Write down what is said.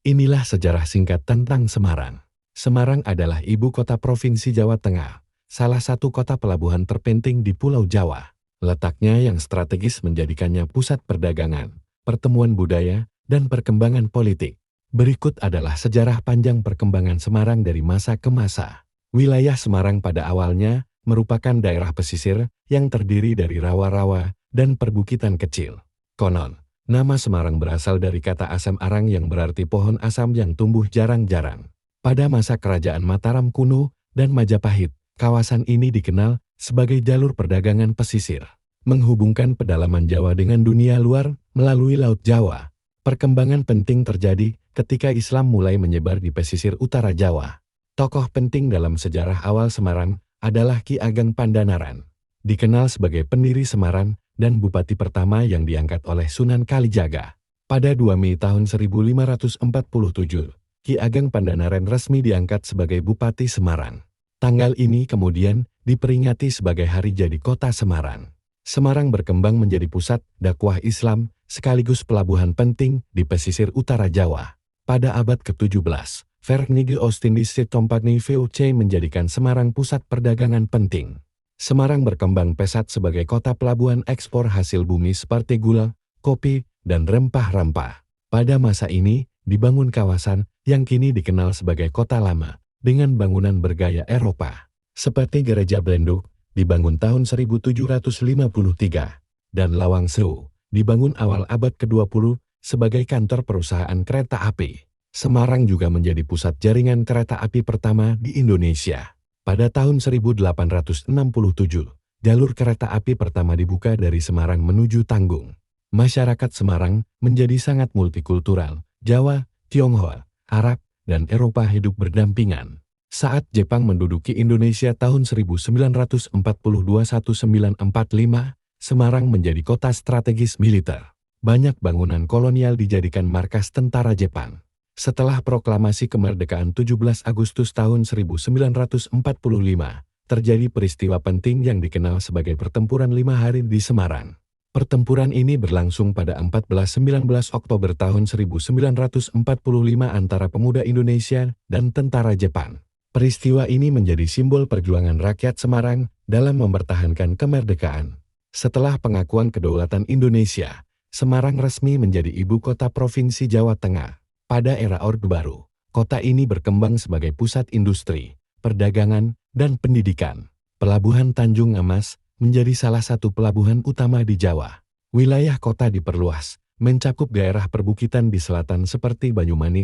Inilah sejarah singkat tentang Semarang. Semarang adalah ibu kota Provinsi Jawa Tengah, salah satu kota pelabuhan terpenting di Pulau Jawa. Letaknya yang strategis menjadikannya pusat perdagangan, pertemuan budaya, dan perkembangan politik. Berikut adalah sejarah panjang perkembangan Semarang dari masa ke masa. Wilayah Semarang pada awalnya merupakan daerah pesisir yang terdiri dari rawa-rawa dan perbukitan kecil. Konon, nama Semarang berasal dari kata asam arang yang berarti pohon asam yang tumbuh jarang-jarang. Pada masa kerajaan Mataram kuno dan Majapahit, kawasan ini dikenal sebagai jalur perdagangan pesisir, menghubungkan pedalaman Jawa dengan dunia luar melalui Laut Jawa. Perkembangan penting terjadi ketika Islam mulai menyebar di pesisir utara Jawa. Tokoh penting dalam sejarah awal Semarang adalah Ki Ageng Pandanaran, dikenal sebagai pendiri Semarang dan bupati pertama yang diangkat oleh Sunan Kalijaga. Pada 2 Mei tahun 1547, Ki Ageng Pandanaran resmi diangkat sebagai Bupati Semarang. Tanggal ini kemudian diperingati sebagai hari jadi kota Semarang. Semarang berkembang menjadi pusat dakwah Islam sekaligus pelabuhan penting di pesisir utara Jawa. Pada abad ke-17, Verenigde Oostindische Compagnie VOC menjadikan Semarang pusat perdagangan penting. Semarang berkembang pesat sebagai kota pelabuhan ekspor hasil bumi seperti gula, kopi, dan rempah-rempah. Pada masa ini, dibangun kawasan yang kini dikenal sebagai Kota Lama, dengan bangunan bergaya Eropa. Seperti Gereja Blenduk, dibangun tahun 1753, dan Lawang Sewu, dibangun awal abad ke-20 sebagai kantor perusahaan kereta api. Semarang juga menjadi pusat jaringan kereta api pertama di Indonesia. Pada tahun 1867, jalur kereta api pertama dibuka dari Semarang menuju Tanggung. Masyarakat Semarang menjadi sangat multikultural. Jawa, Tionghoa, Arab, dan Eropa hidup berdampingan. Saat Jepang menduduki Indonesia tahun 1942-1945, Semarang menjadi kota strategis militer. Banyak bangunan kolonial dijadikan markas tentara Jepang. Setelah proklamasi kemerdekaan 17 Agustus tahun 1945, terjadi peristiwa penting yang dikenal sebagai Pertempuran 5 Hari di Semarang. Pertempuran ini berlangsung pada 14-19 Oktober tahun 1945 antara pemuda Indonesia dan tentara Jepang. Peristiwa ini menjadi simbol perjuangan rakyat Semarang dalam mempertahankan kemerdekaan. Setelah pengakuan kedaulatan Indonesia, Semarang resmi menjadi ibu kota Provinsi Jawa Tengah. Pada era Orde Baru, kota ini berkembang sebagai pusat industri, perdagangan, dan pendidikan. Pelabuhan Tanjung Emas menjadi salah satu pelabuhan utama di Jawa. Wilayah kota diperluas, mencakup daerah perbukitan di selatan seperti Banyumanik,